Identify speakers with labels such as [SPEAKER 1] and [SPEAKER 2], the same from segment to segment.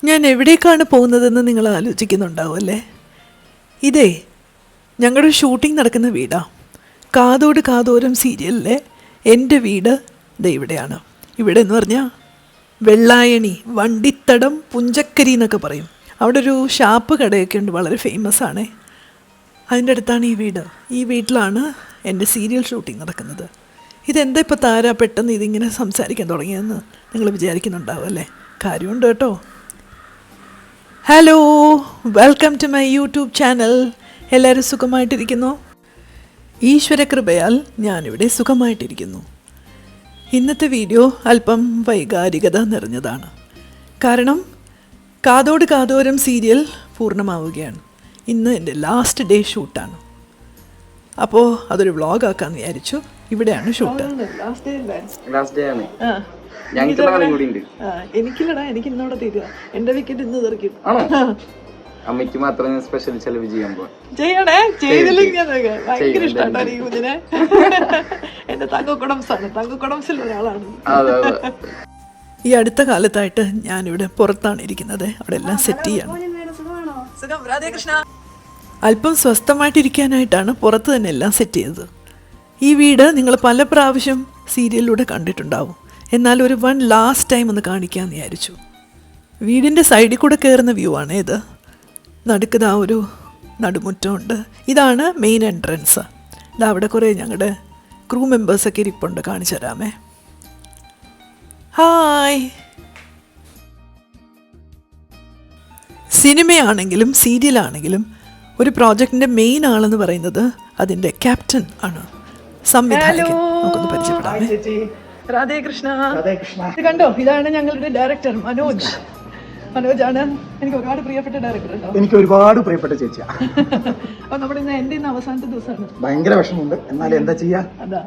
[SPEAKER 1] ഞാൻ എവിടേക്കാണ് പോകുന്നതെന്ന് നിങ്ങൾ ആലോചിക്കുന്നുണ്ടാവും അല്ലേ? ഇതേ ഞങ്ങളുടെ ഷൂട്ടിംഗ് നടക്കുന്ന വീടാണ്. കാതോട് കാതോരം സീരിയലിലെ എൻ്റെ വീട് ദേ ഇവിടെയാണ്. ഇവിടെ എന്ന് പറഞ്ഞാൽ വെള്ളായണി, വണ്ടിത്തടം, പുഞ്ചക്കരി എന്നൊക്കെ പറയും. അവിടെ ഒരു ഷാപ്പ് കടയൊക്കെ ഉണ്ട്, വളരെ ഫേമസ് ആണ്. അതിൻ്റെ അടുത്താണ് ഈ വീട്. ഈ വീട്ടിലാണ് എൻ്റെ സീരിയൽ ഷൂട്ടിംഗ് നടക്കുന്നത്. ഇതെന്താ ഇപ്പോൾ താര പെട്ടെന്ന് ഇതിങ്ങനെ സംസാരിക്കാൻ തുടങ്ങിയെന്ന് നിങ്ങൾ വിചാരിക്കുന്നുണ്ടാവും അല്ലേ? കാര്യമുണ്ട് കേട്ടോ. Hello, welcome to my YouTube channel. എല്ലാവരും സുഖമായിട്ടിരിക്കുന്നു? ഈശ്വരകൃപയാൽ ഞാനിവിടെ സുഖമായിട്ടിരിക്കുന്നു. ഇന്നത്തെ വീഡിയോ അല്പം വൈകാരികത നിറഞ്ഞതാണ്. കാരണം കാതോട് കാതോരം സീരിയൽ പൂർണ്ണമാവുകയാണ്. ഇന്ന് എൻ്റെ ലാസ്റ്റ് ഡേ ഷൂട്ടാണ്. അപ്പോൾ അതൊരു വ്ളോഗാക്കാമെന്ന് വിചാരിച്ചു. ഇവിടെയാണ് ഷൂട്ട്. എനിക്കില്ലടാ, എനിക്ക് ഇന്നോടെ തീരുക. എൻ്റെ വിക്കറ്റ് ഇന്ന് തെറിക്കും.
[SPEAKER 2] അമ്മയ്ക്ക് മാത്രം സ്പെഷ്യൽ ചെലവ്
[SPEAKER 1] ചെയ്യണേ. ചെയ്തില്ലെങ്കിൽ ഭയങ്കര ഇഷ്ടമാണ് ഈ കുഞ്ഞിനെ. എന്റെ തങ്കക്കുടംസിൽ ഒരാളാണ്. ഈ അടുത്ത കാലത്തായിട്ട് ഞാനിവിടെ പുറത്താണ് ഇരിക്കുന്നത്. അവിടെ എല്ലാം സെറ്റ് ചെയ്യണം. അല്പം സ്വസ്ഥമായിട്ടിരിക്കാനായിട്ടാണ് പുറത്ത് തന്നെ എല്ലാം സെറ്റ് ചെയ്തത്. ഈ വീട് നിങ്ങൾ പല പ്രാവശ്യം സീരിയലിലൂടെ കണ്ടിട്ടുണ്ടാവും. എന്നാൽ ഒരു ലാസ്റ്റ് ടൈം ഒന്ന് കാണിക്കാമെന്ന് വിചാരിച്ചു. വീടിൻ്റെ സൈഡിൽ കൂടെ കയറുന്ന വ്യൂ ആണ് ഇത്. നടുക്കതാ ഒരു നടുമുറ്റമുണ്ട്. ഇതാണ് മെയിൻ എൻട്രൻസ്. ഇതാ അവിടെ കുറേ ഞങ്ങളുടെ ക്രൂ മെമ്പേഴ്സൊക്കെ ഇരിപ്പുണ്ട്. കാണിച്ചു തരാമേ. ഹായ്. സിനിമയാണെങ്കിലും സീരിയലാണെങ്കിലും ഒരു പ്രോജക്റ്റിൻ്റെ മെയിൻ ആളെന്ന് പറയുന്നത് അതിൻ്റെ ക്യാപ്റ്റൻ ആണ്, സംവിധായകൻ. നമുക്കൊന്ന് പരിചയപ്പെടാമേ. രാധേകൃഷ്ണ. ഇത് കണ്ടോ, ഇതാണ് ഞങ്ങളുടെ ഡയറക്ടർ മനോജ്. മനോജാണ് എനിക്ക് ഒരുപാട് പ്രിയപ്പെട്ട ഡയറക്ടർ.
[SPEAKER 3] എനിക്ക് ഒരുപാട് പ്രിയപ്പെട്ട ചേച്ചിയാ.
[SPEAKER 1] അപ്പൊ നമ്മുടെ എൻ്റെ അവസാനത്തെ ദിവസമാണ്.
[SPEAKER 3] ഭയങ്കര വിഷമമുണ്ട്, എന്നാലും എന്താ ചെയ്യാ.
[SPEAKER 1] അതാ,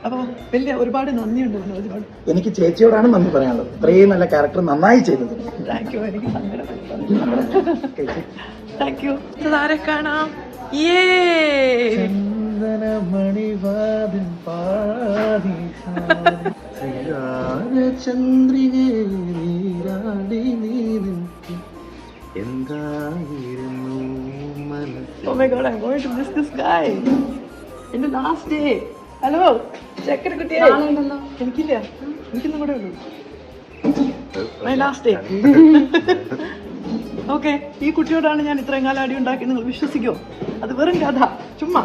[SPEAKER 1] അപ്പോൾ വലിയ ഒരുപാട് നന്ദിയുണ്ട് മനോജോട്.
[SPEAKER 3] എനിക്ക് ചേച്ചിയോടാണ് നന്ദി പറയാനുള്ളത്. ഇത്രയും നല്ല ക്യാരക്ടർ നന്നായി ചെയ്തത്.
[SPEAKER 1] Thank you. എനിക്ക് താങ്ക് യു. ആരെ കാണാം? Oh my God, I'm going to miss this guy. In the last day. Hello ചക്കര കുട്ടിയെ. എനിക്കില്ല, എനിക്കൊന്നും കൂടെ ഉള്ളൂ. My last day. ഓക്കെ, ഈ കുട്ടിയോടാണ് ഞാൻ ഇത്രയും കാലം അടി ഉണ്ടാക്കി. നിങ്ങൾ വിശ്വസിക്കോ? അത് വെറും കഥ, ചുമ്മാ.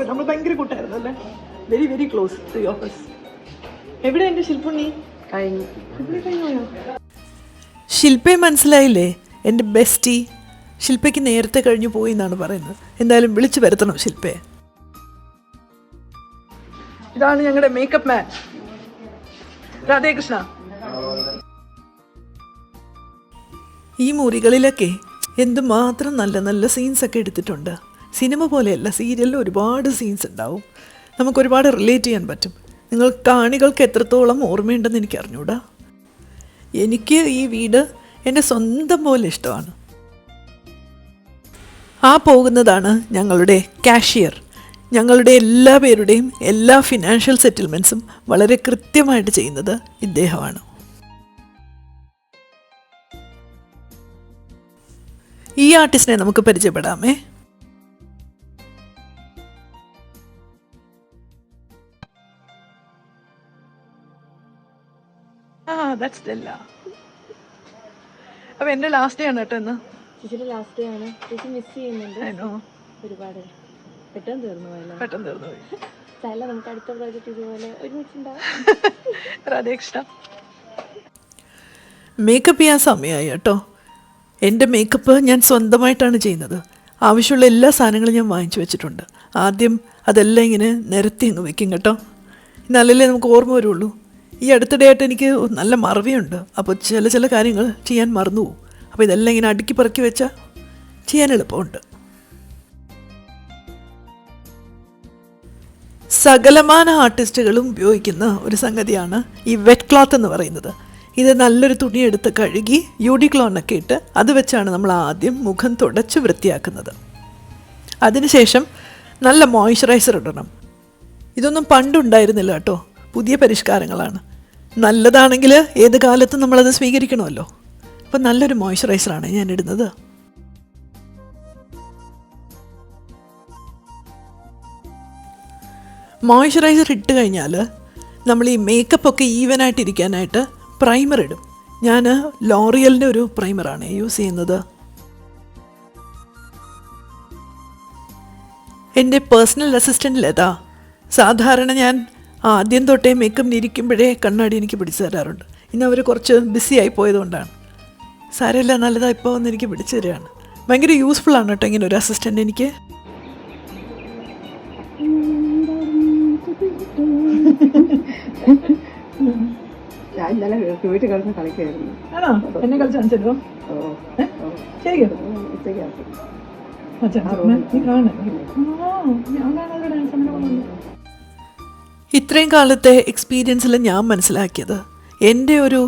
[SPEAKER 1] നമ്മൾ ഭയങ്കര കൂട്ടായിരുന്നു അല്ലേ? Very very close to office. എവിടെ എൻ്റെ ശില്പുണ്ണി? കഴിഞ്ഞു. ശില്പയെ മനസ്സിലായില്ലേ? എൻ്റെ ബെസ്റ്റി. ശില്പയ്ക്ക് നേരത്തെ കഴിഞ്ഞു പോയി എന്നാണ് പറയുന്നത്. എന്തായാലും വിളിച്ചു വരുത്തണം ശില്പയെ. ഇതാണ് ഞങ്ങളുടെ മേക്കപ്പ് മാൻ രാധേകൃഷ്ണ. ഈ മുറികളിലൊക്കെ എന്തുമാത്രം നല്ല നല്ല സീൻസൊക്കെ എടുത്തിട്ടുണ്ട്. സിനിമ പോലെയല്ല, സീരിയലിൽ ഒരുപാട് സീൻസ് ഉണ്ടാവും. നമുക്കൊരുപാട് റിലേറ്റ് ചെയ്യാൻ പറ്റും. നിങ്ങൾ കാണികൾക്ക് എത്രത്തോളം ഓർമ്മയുണ്ടെന്ന് എനിക്ക് അറിഞ്ഞൂടാ. എനിക്ക് ഈ വീട് എൻ്റെ സ്വന്തം പോലെ ഇഷ്ടമാണ്. ആ പോകുന്നതാണ് ഞങ്ങളുടെ കാഷ്യർ. ഞങ്ങളുടെ എല്ലാ പേരുടെയും എല്ലാ ഫിനാൻഷ്യൽ സെറ്റിൽമെൻറ്റ്സും വളരെ കൃത്യമായിട്ട് ചെയ്യുന്നത് ഇദ്ദേഹമാണ്. ഈ ആർട്ടിസ്റ്റിനെ നമുക്ക് പരിചയപ്പെടാമേ. That's Stella. അപ്പോൾ എൻ്റെ ലാസ്റ്റ് ഡേ ആണ് കേട്ടോ ഇന്ന്.
[SPEAKER 4] ചേച്ചിയുടെ ലാസ്റ്റ് ഡേ ആണ്. ചേച്ചി മിസ് ചെയ്യുന്നുണ്ട് ഒരുപാട്. പെട്ടെന്ന് തീർന്നു പോയി. സ്ഥല നമുക്ക് അടുത്ത പ്രോജക്റ്റ് ഇതുപോലെ ഒരുമിച്ചുണ്ടാവും.
[SPEAKER 1] രാധേകൃഷ്ണ. മേക്കപ്പ് ചെയ്യാൻ സമയമായി കേട്ടോ. എൻ്റെ മേക്കപ്പ് ഞാൻ സ്വന്തമായിട്ടാണ് ചെയ്യുന്നത്. ആവശ്യമുള്ള എല്ലാ സാധനങ്ങളും ഞാൻ വാങ്ങിച്ചു വെച്ചിട്ടുണ്ട്. ആദ്യം അതെല്ലാം ഇങ്ങനെ നിരത്തി അങ്ങ് വെക്കും കേട്ടോ. എന്നാലല്ലേ നമുക്ക് ഓർമ്മ വരുള്ളൂ. ഈ അടുത്തിടെയായിട്ട് എനിക്ക് നല്ല മറവിയുണ്ട്. അപ്പോൾ ചില കാര്യങ്ങൾ ചെയ്യാൻ മറന്നു പോകും. അപ്പോൾ ഇതെല്ലാം ഇങ്ങനെ അടുക്കി പറക്കി വെച്ചാൽ ചെയ്യാൻ എളുപ്പമുണ്ട്. സകലമാന ആർട്ടിസ്റ്റുകളും ഉപയോഗിക്കുന്ന ഒരു സംഗതിയാണ് ഈ വെറ്റ് ക്ലോത്ത് എന്ന് പറയുന്നത്. ഇത് നല്ലൊരു തുണിയെടുത്ത് കഴുകി യൂഡിക്ലോണൊക്കെ ഇട്ട് അത് വെച്ചാണ് നമ്മൾ ആദ്യം മുഖം തുടച്ച് വൃത്തിയാക്കുന്നത്. അതിനുശേഷം നല്ല മോയ്സ്ചറൈസർ ഇടണം. ഇതൊന്നും പണ്ടുണ്ടായിരുന്നില്ല കേട്ടോ, പുതിയ പരിഷ്കാരങ്ങളാണ്. നല്ലതാണെങ്കിൽ ഏത് കാലത്തും നമ്മളത് സ്വീകരിക്കണമല്ലോ. അപ്പോൾ നല്ലൊരു മോയ്സ്ചറൈസറാണ് ഞാൻ ഇടുന്നത്. മോയ്സ്ചറൈസർ ഇട്ട് കഴിഞ്ഞാൽ നമ്മൾ ഈ മേക്കപ്പൊക്കെ ഈവനായിട്ടിരിക്കാനായിട്ട് പ്രൈമർ ഇടും. ഞാൻ ലോറിയലിൻ്റെ ഒരു പ്രൈമറാണ് യൂസ് ചെയ്യുന്നത്. എൻ്റെ പേഴ്സണൽ അസിസ്റ്റൻ്റ് ലത സാധാരണ ഞാൻ ആദ്യം തൊട്ടേ മേക്കപ്പിനിരിക്കുമ്പോഴേ കണ്ണാടി എനിക്ക് പിടിച്ചു തരാറുണ്ട്. ഇന്ന് അവർ കുറച്ച് ബിസി ആയി പോയതുകൊണ്ടാണ്. സാരമില്ല, നല്ലതാണ്, ഇപ്പോൾ വന്ന് എനിക്ക് പിടിച്ചു തരികയാണ്. ഭയങ്കര യൂസ്ഫുള്ളാണ് കേട്ടോ ഇങ്ങനെ ഒരു അസിസ്റ്റൻ്റ് എനിക്ക്.
[SPEAKER 5] ഞാൻ ഇന്നലെ വീട്ടിൽ കിടന്ന് കളിക്കായിരുന്നു.
[SPEAKER 1] ആണോ? എന്നെ കളിച്ച് കാണിച്ചല്ലോ. ശരിക്കും ഇത്രയും കാലത്തെ എക്സ്പീരിയൻസിൽ ഞാൻ മനസ്സിലാക്കിയത് എൻ്റെ ഒരു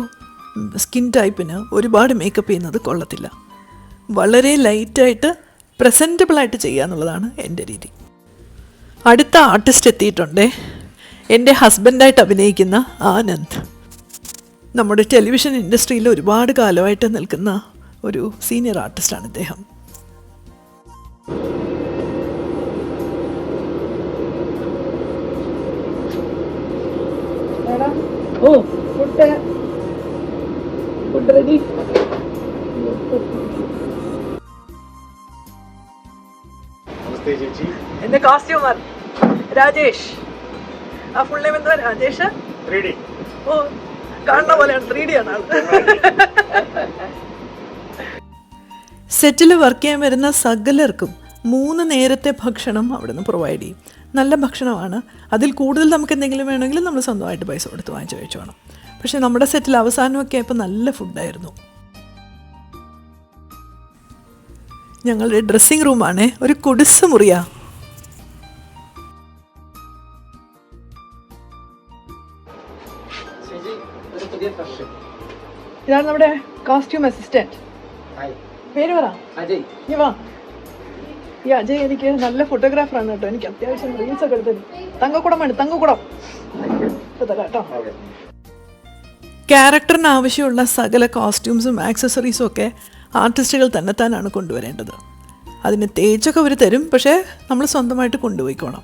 [SPEAKER 1] സ്കിൻ ടൈപ്പിന് ഒരുപാട് മേക്കപ്പ് ചെയ്യുന്നത് കൊള്ളത്തില്ല. വളരെ ലൈറ്റായിട്ട് പ്രസൻറ്റബിളായിട്ട് ചെയ്യുക എന്നുള്ളതാണ് എൻ്റെ രീതി. അടുത്ത ആർട്ടിസ്റ്റ് എത്തിയിട്ടുണ്ടേ. എൻ്റെ ഹസ്ബൻഡായിട്ട് അഭിനയിക്കുന്ന ആനന്ദ്. നമ്മുടെ ടെലിവിഷൻ ഇൻഡസ്ട്രിയിൽ ഒരുപാട് കാലമായിട്ട് നിൽക്കുന്ന ഒരു സീനിയർ ആർട്ടിസ്റ്റാണ് ഇദ്ദേഹം.
[SPEAKER 5] ഓ ഫുഡ് റെഡി.
[SPEAKER 1] എൻ്റെ കോസ്റ്റ്യൂമർ രാജേഷ്. ആ ഫുൾ നെയിം എന്താ? രാജേഷ്
[SPEAKER 3] 3D.
[SPEAKER 1] ഓ, കാണുന്ന പോലെയാണ്. 3D ആണ് ആൾ. സെറ്റിൽ വർക്ക് ചെയ്യാൻ വരുന്ന സകലർക്കും 3 നേരത്തെ ഭക്ഷണം അവിടെ നിന്ന് പ്രൊവൈഡ് ചെയ്യും. നല്ല ഭക്ഷണമാണ്. അതിൽ കൂടുതൽ നമുക്ക് എന്തെങ്കിലും വേണമെങ്കിൽ നമ്മൾ സ്വന്തമായിട്ട് പൈസ കൊടുത്ത് വാങ്ങിച്ച് കഴിച്ചു വേണം. പക്ഷേ നമ്മുടെ സെറ്റിൽ അവസാനമൊക്കെ ആയപ്പോൾ നല്ല ഫുഡായിരുന്നു. ഞങ്ങളുടെ ഡ്രസ്സിങ് റൂമാണേ ഒരു കുടിസ് മുറിയാ. ഇതാണ് നമ്മുടെ കോസ്റ്റ്യൂം അസിസ്റ്റന്റ്. പേര് പറ.
[SPEAKER 2] അജയ്.
[SPEAKER 1] നീ വാ. ഈ അജയ് എനിക്ക് നല്ല ഫോട്ടോഗ്രാഫറാണ് കേട്ടോ. എനിക്ക് അത്യാവശ്യം റീൽസ് ഒക്കെ എടുത്തത്. തങ്കക്കുടമാണ്, തങ്കക്കുടം കേട്ടോ. ക്യാരക്ടറിന് ആവശ്യമുള്ള സകല കോസ്റ്റ്യൂംസും ആക്സസറീസും ഒക്കെ ആർട്ടിസ്റ്റുകൾ തന്നെത്താനാണ് കൊണ്ടുവരേണ്ടത്. അതിന് തേച്ചൊക്കെ അവർ തരും, പക്ഷേ നമ്മൾ സ്വന്തമായിട്ട് കൊണ്ടുപോയിക്കോണം.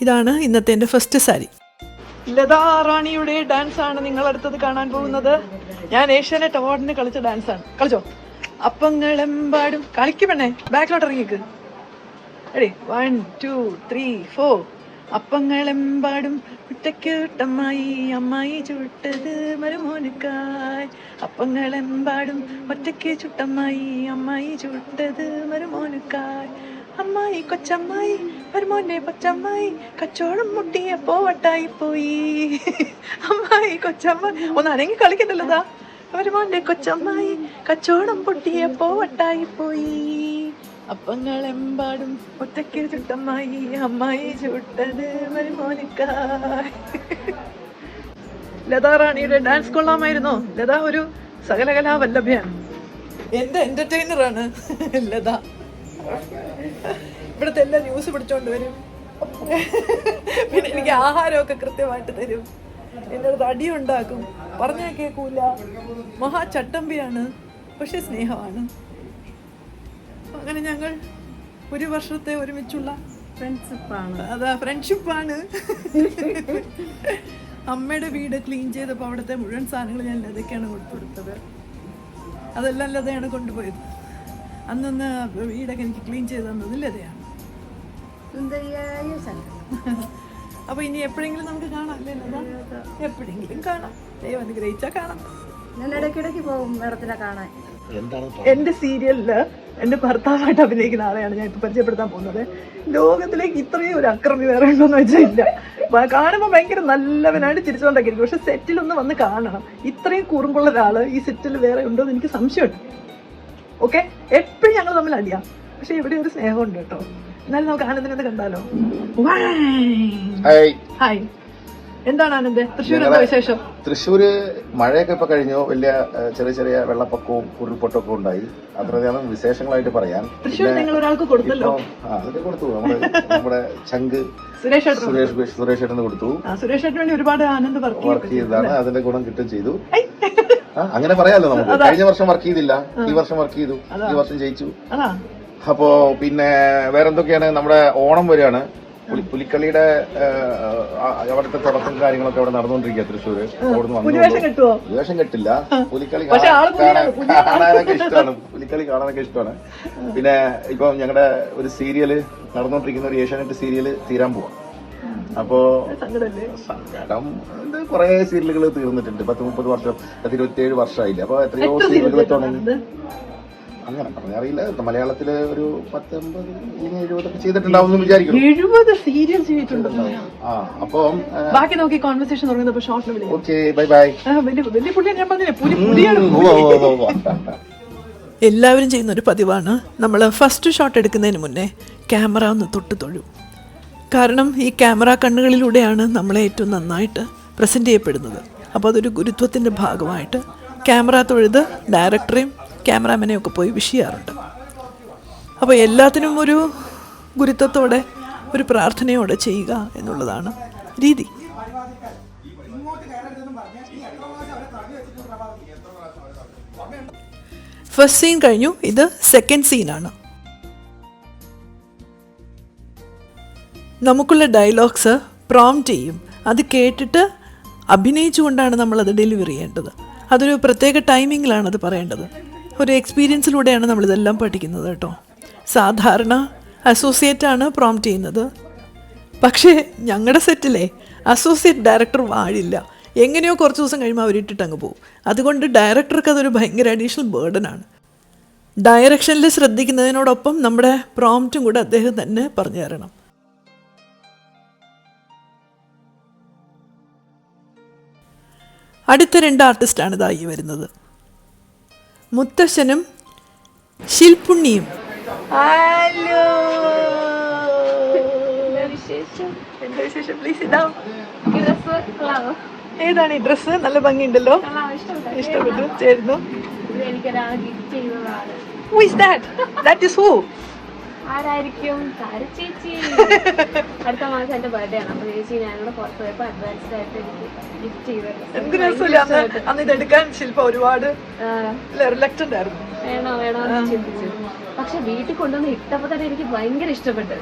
[SPEAKER 1] ഇതാണ് ഇന്നത്തെ എൻ്റെ ഫസ്റ്റ് സാരി. ലതാ റാണിയുടെ ഡാൻസാണ് നിങ്ങളടുത്തത് കാണാൻ പോകുന്നത്. ഞാൻ ഏഷ്യാനെറ്റ് അവാർഡിന് കളിച്ച ഡാൻസാണ്. കളിച്ചോ? അപ്പങ്ങളെമ്പാടും കളിക്കുമെണ്ണേ. ബാക്കിലോട്ട് ഇറങ്ങിക്ക്. എടേ 1 2 3 4. അപ്പങ്ങളെമ്പാടും ഒറ്റയ്ക്കൊട്ടമ്മായി അമ്മായി ചുട്ടത് മരുമോനുക്കായ്. അപ്പങ്ങളെമ്പാടും ഒറ്റയ്ക്ക് ചുട്ടമ്മായി അമ്മായി ചുട്ടത് മരുമോനുക്കായ്. അമ്മായി കൊച്ചമ്മായി മരുമോനെ കൊച്ചമ്മായി കച്ചോടം മുട്ടിയപ്പോ വട്ടായി പോയി. അമ്മായി കൊച്ചമ്മായി ഒന്ന് അനങ്ങി കളിക്കണ്ടല്ലതാ. മരുമോന്റെ കൊച്ചമ്മായി കച്ചോടം പൊട്ടിയപ്പോ വട്ടായി പോയി. അപ്പങ്ങളെമ്പാടും ഒറ്റയ്ക്ക് ചുട്ടമ്മായി അമ്മായി ചുട്ടത് മരുമോനിക്കായ്. ലതാ റാണിയുടെ ഡാൻസ് കൊള്ളാമായിരുന്നോ? ലത ഒരു സകലകലാ വല്ലഭയാണ്. എന്റെ എന്റർടൈനറാണ് ലത. ഇവിടുത്തെ എല്ലാ ന്യൂസ് പിടിച്ചോണ്ട് വരും. പിന്നെ എനിക്ക് ആഹാരമൊക്കെ കൃത്യമായിട്ട് തരും. എൻ്റെ അടുത്ത് അടിയുണ്ടാക്കും. പറഞ്ഞാൽ കേൾക്കൂല. മഹാ ചട്ടമ്പിയാണ്, പക്ഷെ സ്നേഹമാണ്. അങ്ങനെ ഞങ്ങൾ 1 വർഷത്തെ ഒരുമിച്ചുള്ള
[SPEAKER 5] ഫ്രണ്ട്ഷിപ്പാണ്.
[SPEAKER 1] അതാ ഫ്രണ്ട്ഷിപ്പാണ്. അമ്മയുടെ വീട് ക്ലീൻ ചെയ്തപ്പോൾ അവിടുത്തെ മുഴുവൻ സാധനങ്ങൾ ഞാൻ ലതയ്ക്കാണ് കൊടുത്തത്. അതെല്ലാം ലതയാണ് കൊണ്ടുപോയത്. അന്നൊന്ന് വീടൊക്കെ എനിക്ക് ക്ലീൻ ചെയ്ത് തന്നത് ലതയാണ്. അപ്പോൾ ഇനി എപ്പോഴെങ്കിലും നമുക്ക് കാണാം അല്ലേ ലത? എപ്പോഴെങ്കിലും കാണാം. ദൈവം അനുഗ്രഹിച്ചാൽ കാണാം.
[SPEAKER 5] ഞാൻ ഇടയ്ക്കിടയ്ക്ക് പോകും മേഡത്തിനെ കാണാൻ.
[SPEAKER 1] എൻ്റെ സീരിയലില് എൻ്റെ ഭർത്താവായിട്ട് അഭിനയിക്കുന്ന ആളെയാണ് ഞാൻ ഇപ്പോൾ പരിചയപ്പെടുത്താൻ പോകുന്നത്. ലോകത്തിലേക്ക് ഇത്രയും ഒരു അക്രമി വേറെ ഉണ്ടോന്ന് വെച്ചാൽ ഇല്ല. കാണുമ്പോൾ ഭയങ്കര നല്ലവനായിട്ട് ചിരിച്ചുകൊണ്ടൊക്കെ ഇരിക്കും. പക്ഷെ സെറ്റിലൊന്ന് വന്ന് കാണണം. ഇത്രയും കുറുമ്പുള്ള ഒരാള് ഈ സെറ്റിൽ വേറെ ഉണ്ടോ എന്ന് എനിക്ക് സംശയമുണ്ട്. ഓക്കെ, എപ്പോഴും ഞങ്ങൾ തമ്മിൽ അടിയാം, പക്ഷെ ഇവിടെ ഒരു സ്നേഹമുണ്ട് കേട്ടോ. എന്നാലും നമുക്ക് ആനന്ദിനെ കണ്ടാലോ? ഹായ്, എന്താണ് ആനന്ദ്? തൃശ്ശൂർ എന്താ വിശേഷം?
[SPEAKER 6] തൃശ്ശൂര് മഴയൊക്കെ ഇപ്പൊ കഴിഞ്ഞു. വലിയ ചെറിയ ചെറിയ വെള്ളപ്പൊക്കവും ഉരുൾപൊട്ടൊക്കെ ഉണ്ടായി. അത്രയധികം വിശേഷങ്ങളായിട്ട് പറയാൻ.
[SPEAKER 1] തൃശ്ശൂർ നിങ്ങൾ ഒരാൾക്ക് കൊടുത്തല്ലോ.
[SPEAKER 6] അതൊക്കെ കൊടുത്തു. നമ്മുടെ ചങ്ക്
[SPEAKER 1] സുരേഷ്
[SPEAKER 6] ഏട്ടന് കൊടുത്തു.
[SPEAKER 1] സുരേഷ് ഏട്ടന് വേണ്ടി ഒരുപാട് ആനന്ദ്
[SPEAKER 6] വർക്ക് ചെയ്തതാണ്. അതിന്റെ ഗുണം കിട്ടും ചെയ്തു. അങ്ങനെ പറയാലോ നമുക്ക്. കഴിഞ്ഞ വർഷം വർക്ക് ചെയ്തില്ല, ഈ വർഷം വർക്ക് ചെയ്തു, ഈ വർഷം ജയിച്ചു. അപ്പോ പിന്നെ വേറെന്തൊക്കെയാണ്, നമ്മുടെ ഓണം വരികയാണ്. പുലിക്കളിയുടെ അവിടുത്തെ തുടക്കം കാര്യങ്ങളൊക്കെ അവിടെ നടന്നുകൊണ്ടിരിക്കുക തൃശ്ശൂര്. വേഷം കെട്ടില്ല, പുലിക്കളി കാണാനൊക്കെ ഇഷ്ടമാണ്. പുലിക്കളി കാണാനൊക്കെ ഇഷ്ടമാണ്. പിന്നെ ഇപ്പൊ ഞങ്ങളുടെ ഒരു സീരിയല് നടന്നുകൊണ്ടിരിക്കുന്ന ഒരു ഏഷ്യാനെറ്റ് സീരിയല് തീരാൻ പോവാം. അപ്പോ സങ്കടം, കുറെ സീരിയലുകൾ തീർന്നിട്ടുണ്ട്. 10-30 വർഷം, 27 വർഷമായില്ല. അപ്പൊ എത്രയോ സീരിയലുകൾ തുടങ്ങി. അങ്ങനെ പറഞ്ഞറിയില്ല. മലയാളത്തില് ഒരു 19 അല്ലെങ്കിൽ 70 ചെയ്തിട്ടുണ്ടാവും വിചാരിക്കുന്നു.
[SPEAKER 1] 70 സീരിയൽ ചെയ്തിട്ടുണ്ടല്ലോ.
[SPEAKER 6] അപ്പം
[SPEAKER 1] ബാക്കി നോക്കി കോൺവെർസേഷൻ തുടങ്ങുന്നപ്പോ ഷോർട്ടിൽ വിളിക്കും.
[SPEAKER 6] Okay, bye bye.
[SPEAKER 1] വലിയ പുള്ളിയെ ഞാൻ പറഞ്ഞില്ലേ, പുലിയാണ്. എല്ലാവരും ചെയ്യുന്ന ഒരു പതിവാണ്, നമ്മൾ ഫസ്റ്റ് ഷോട്ട് എടുക്കുന്നതിന് മുന്നേ ക്യാമറ ഒന്ന് തൊട്ട് തൊഴും. കാരണം ഈ ക്യാമറ കണ്ണുകളിലൂടെയാണ് നമ്മളെ ഏറ്റവും നന്നായിട്ട് പ്രസൻറ്റ് ചെയ്യപ്പെടുന്നത്. അപ്പോൾ അതൊരു ഗുരുത്വത്തിൻ്റെ ഭാഗമായിട്ട് ക്യാമറ തൊഴുത് ഡയറക്ടറെയും ക്യാമറാമാനെയും ഒക്കെ പോയി വിഷ് ചെയ്യാറുണ്ട്. അപ്പോൾ എല്ലാത്തിനും ഒരു ഗുരുത്വത്തോടെ ഒരു പ്രാർത്ഥനയോടെ ചെയ്യുക എന്നുള്ളതാണ് രീതി. ഫസ്റ്റ് സീൻ കഴിഞ്ഞു, ഇത് സെക്കൻഡ് സീനാണ്. നമുക്കുള്ള ഡയലോഗ്സ് പ്രോംപ്റ്റ് ചെയ്യും. അത് കേട്ടിട്ട് അഭിനയിച്ചുകൊണ്ടാണ് നമ്മളത് ഡെലിവറി ചെയ്യേണ്ടത്. അതൊരു പ്രത്യേക ടൈമിങ്ങിലാണ് അത് പറയേണ്ടത്. ഒരു എക്സ്പീരിയൻസിലൂടെയാണ് നമ്മളിതെല്ലാം പഠിക്കുന്നത് കേട്ടോ. സാധാരണ അസോസിയേറ്റാണ് പ്രോംപ്റ്റ് ചെയ്യുന്നത്. പക്ഷേ ഞങ്ങളുടെ സെറ്റിലെ അസോസിയേറ്റ് ഡയറക്ടർ വാഴില്ല. എങ്ങനെയോ കുറച്ച് ദിവസം കഴിയുമ്പോൾ അവരിട്ടിട്ട് അങ്ങ് പോകും. അതുകൊണ്ട് ഡയറക്ടർക്ക് അതൊരു ഭയങ്കര അഡീഷണൽ ബേർഡനാണ്. ഡയറക്ഷനിൽ ശ്രദ്ധിക്കുന്നതിനോടൊപ്പം നമ്മുടെ പ്രോംപ്റ്റും കൂടെ അദ്ദേഹം തന്നെ പറഞ്ഞു തരണം. അടുത്ത 2 ആർട്ടിസ്റ്റാണ് ഇതായി വരുന്നത്, മുത്തശ്ശനും ശിൽപുണ്ണിയും. ഏതാണ് ഈ ഡ്രസ്സ്? നല്ല ഭംഗിയുണ്ടല്ലോ, ഇഷ്ടപ്പെട്ടു, ചേരുന്നു.
[SPEAKER 4] ആരായിരിക്കും? ചേച്ചി. അടുത്ത മാസം എന്റെ ബർത്ത്ഡേ ആണ്. അപ്പൊ ചേച്ചി ഞാനിവിടെ പുറത്ത് പോയപ്പോ അഡ്വാൻസ്ഡ് ആയിട്ട് എനിക്ക് ഗിഫ്റ്റ് ചെയ്തത്.
[SPEAKER 1] അന്ന് ഇതെടുക്കാൻ ശില്പ ഒരുപാട് റിലക്റ്റന്റ് ആയിരുന്നു.
[SPEAKER 4] വേണോ എന്ന് ചിന്തിച്ചു. പക്ഷെ വീട്ടിൽ കൊണ്ടുവന്ന് ഇട്ടപ്പോ തന്നെ എനിക്ക് ഭയങ്കര ഇഷ്ടപ്പെട്ടു.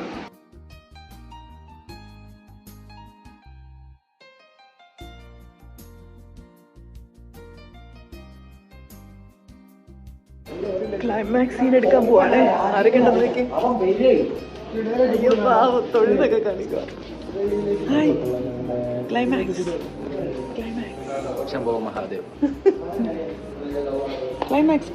[SPEAKER 1] ക്ലൈമാക്സ് സീൻ എടുക്കാൻ പോവാണേ. ആരൊക്കെയുണ്ടെന്നേക്ക് തൊഴുതൊക്കെ കാണിക്കുക. ക്ലൈമാക്സ്
[SPEAKER 2] ശംഭോ മഹാദേവ്.
[SPEAKER 1] ക്ലൈമാക്സ്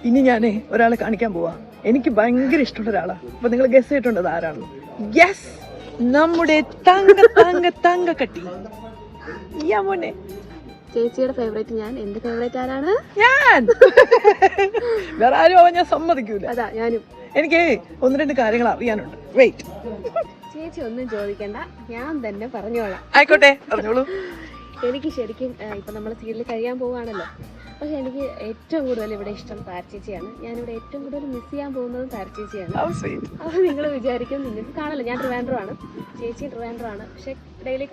[SPEAKER 1] ഇനി ഞാനേ ഒരാളെ കാണിക്കാൻ പോവാ. എനിക്ക് ഭയങ്കര ഇഷ്ടമുള്ള ഒരാളാണ്. അപ്പൊ നിങ്ങൾ ഗസ് ചെയ്തിട്ടുണ്ട് അത് ആരാണല്ലോ? യെസ്, നമ്മുടെ തങ്ക കട്ടി. മോനെ,
[SPEAKER 4] ചേച്ചിയുടെ ഫേവറേറ്റ് ഞാൻ. എന്റെ ഫേവറേറ്റ് ആരാണ്?
[SPEAKER 1] ഞാൻ. വേറെ ആരും ഞാൻ സമ്മതിക്കൂല.
[SPEAKER 4] അതാ ഞാനും.
[SPEAKER 1] എനിക്ക് 1-2 കാര്യങ്ങൾ അറിയാനുണ്ട്. വെയിറ്റ്.
[SPEAKER 4] ചേച്ചി ഒന്നും ചോദിക്കണ്ട, ഞാൻ തന്നെ പറഞ്ഞോളാം.
[SPEAKER 1] ആയിക്കോട്ടെ, പറഞ്ഞോളൂ.
[SPEAKER 4] എനിക്ക് ശരിക്കും ഇപ്പൊ നമ്മൾ സീരിയൽ കഴിയാൻ പോവാണല്ലോ. പക്ഷെ എനിക്ക് ഏറ്റവും കൂടുതൽ ഇവിടെ ഇഷ്ടം താരച്ചേച്ചിയാണ്. ഞാനിവിടെ ഏറ്റവും കൂടുതൽ മിസ് ചെയ്യാൻ പോകുന്നതും താരച്ചേച്ചിയാണ്. അപ്പോൾ നിങ്ങൾ വിചാരിക്കും, നിങ്ങൾക്ക് കാണാമല്ലോ, ഞാൻ ട്രിവാൻഡ്രമാണ്, ചേച്ചി ട്രിവാൻഡ്രമാണ്. പക്ഷെ ഡെയിലി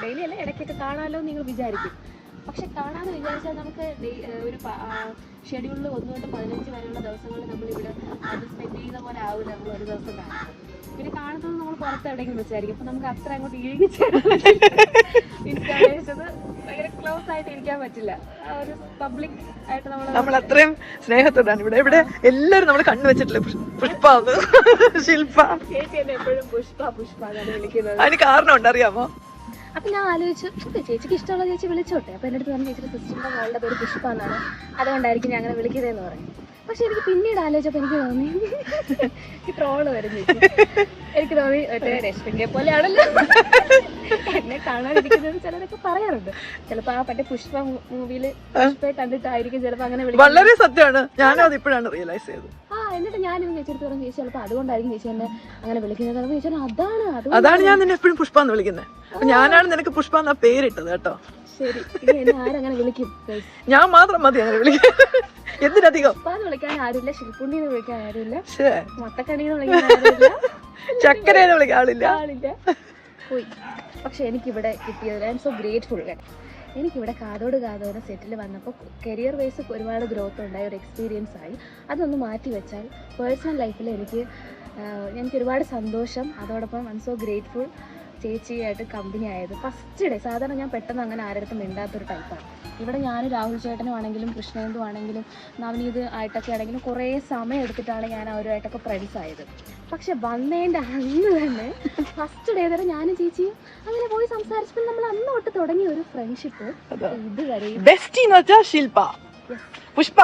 [SPEAKER 4] ഡെയിലി അല്ല, ഇടയ്ക്കൊക്കെ കാണാമല്ലോ നിങ്ങൾ വിചാരിക്കും. പക്ഷെ കാണാമെന്ന് വിചാരിച്ചാൽ നമുക്ക് ഒരു ഷെഡ്യൂളിൽ 1 തൊട്ട് 15 വരെയുള്ള ദിവസങ്ങളിൽ നമ്മളിവിടെ അത് സ്പെൻഡ് ചെയ്യുന്ന പോലെ ആവില്ല നമ്മൾ ഒരു ദിവസം കാണാം. പിന്നെ കാണുന്നത് നമ്മൾ പുറത്ത് എവിടെയെങ്കിലും വെച്ചായിരിക്കും. അപ്പൊ നമുക്ക് അത്ര അങ്ങോട്ട് ഇഴുകിച്ചേരാൻ ഭയങ്കര ക്ലോസ് ആയിട്ട് ഇരിക്കാൻ പറ്റില്ല. ഒരു പബ്ലിക് ആയിട്ട് നമ്മൾ
[SPEAKER 1] അത്രയും സ്നേഹത്തോടാണ് ഇവിടെ എല്ലാരും നമ്മൾ കണ്ണു വെച്ചിട്ടില്ല. പുഷ്പ, ശില്പ.
[SPEAKER 4] ചേച്ചി എന്നെ എപ്പോഴും പുഷ്പ എന്നാണ് വിളിക്കുന്നത്.
[SPEAKER 1] അതിന് കാരണം ഉണ്ട്, അറിയാമോ?
[SPEAKER 4] അപ്പൊ ഞാൻ ആലോചിച്ചു, ചേച്ചിക്ക് ഇഷ്ടമുള്ള ചേച്ചി വിളിച്ചോട്ടെ. അപ്പൊ എന്റെ അടുത്ത് പറഞ്ഞു, ചേച്ചിയുടെ സിസ്റ്ററിന്റെ മോളുടെ പേര് പുഷ്പ എന്നാണ്, അതുകൊണ്ടായിരിക്കും ഞാൻ അങ്ങനെ വിളിക്കുന്നതെന്ന് പറഞ്ഞു. പക്ഷെ എനിക്ക് പിന്നീട് ആലോചിച്ചപ്പോ എനിക്ക് തോന്നി ട്രോള് വരുന്നു. എനിക്ക് തോന്നി രശ്മിക്കെ പോലെയാണല്ലോ എന്നെ കാണാതിരിക്കുന്നത് ചിലരൊക്കെ പറയാറുണ്ട്. ചിലപ്പോ ആ പറ്റേ പുഷ്പ മൂവിയില് പുഷ്പയെ കണ്ടിട്ടായിരിക്കും ചിലപ്പോ അങ്ങനെ വിളിക്കുന്നത്.
[SPEAKER 1] വളരെ സത്യമാണ്. ഞാനും അത് ഇപ്പോഴാണ് റിയലൈസ് ചെയ്തത്.
[SPEAKER 4] എന്നിട്ട് ഞാനും ചേച്ചിയെടുത്ത് പറഞ്ഞു, ചേച്ചി ചിലപ്പോ അതുകൊണ്ടായിരിക്കും ചേച്ചി എന്നെ അങ്ങനെ വിളിക്കുന്നത്. ചേച്ചി
[SPEAKER 1] അതാണ് ഞാൻ നിന്നെ എപ്പോഴും പുഷ്പ എന്ന് വിളിക്കുന്നത്. ഞാനാണ് നിനക്ക് പുഷ്പ എന്നാ പേരിട്ടത് കേട്ടോ.
[SPEAKER 4] ശരി, ഇനി എന്നെ ആരങ്ങനെ വിളിക്കും?
[SPEAKER 1] ഞാൻ മാത്രം മതി അങ്ങനെ വിളിക്കാൻ. എന്തിനധികം?
[SPEAKER 4] ഉപ്പാന്ന് വിളിക്കാൻ ആരുമില്ല, ശില്പുണ്ണിന്ന് വിളിക്കാൻ ആരുമില്ല,
[SPEAKER 1] ശ്ശേ,
[SPEAKER 4] മത്തക്കണ്ണിന്ന് വിളിക്കാൻ ആരുമില്ല,
[SPEAKER 1] ചക്കരേനെ വിളിക്കാൻ ആളില്ല.
[SPEAKER 4] ആളില്ല. പോയി. പക്ഷെ എനിക്കിവിടെ കിട്ടിയത് ഐ എം സോ ഗ്രേറ്റ്ഫുൾ. എനിക്കിവിടെ കാതോട് കാതോടെ സെറ്റിൽ വന്നപ്പോൾ കരിയർ വൈസ് ഒരുപാട് ഗ്രോത്ത് ഉണ്ടായ ഒരു എക്സ്പീരിയൻസ് ആയി. അതൊന്ന് മാറ്റി വെച്ചാൽ പേഴ്സണൽ ലൈഫിൽ എനിക്ക് ഒരുപാട് സന്തോഷം. അതോടൊപ്പം ഐ എം സോ ഗ്രേറ്റ്ഫുൾ ചേച്ചിയായിട്ട് കമ്പനി ആയത്. ഫസ്റ്റ് ഡേ സാധാരണ ഞാൻ പെട്ടെന്ന് അങ്ങനെ ആരുടെ മിണ്ടാത്തൊരു ടൈപ്പാണ്. ഇവിടെ ഞാൻ രാഹുൽ ചേട്ടനും ആണെങ്കിലും കൃഷ്ണേന്ദു ആണെങ്കിലും നവനീത് ആയിട്ടൊക്കെ ആണെങ്കിലും കുറേ സമയം എടുത്തിട്ടാണ് ഞാൻ അവരുമായിട്ടൊക്കെ ഫ്രണ്ട്സ് ആയത്. പക്ഷെ വന്നതിൻ്റെ അന്ന് തന്നെ ഫസ്റ്റ് ഡേ വരെ ഞാനും ചേച്ചിയും അങ്ങനെ പോയി സംസാരിച്ചപ്പോൾ നമ്മൾ അന്ന് തൊട്ട് തുടങ്ങിയ ഒരു ഫ്രണ്ട്ഷിപ്പ് ഇതുവരെയും
[SPEAKER 1] ബെസ്റ്റി എന്ന് വെച്ചാൽ ശില്പ, പുഷ്പ.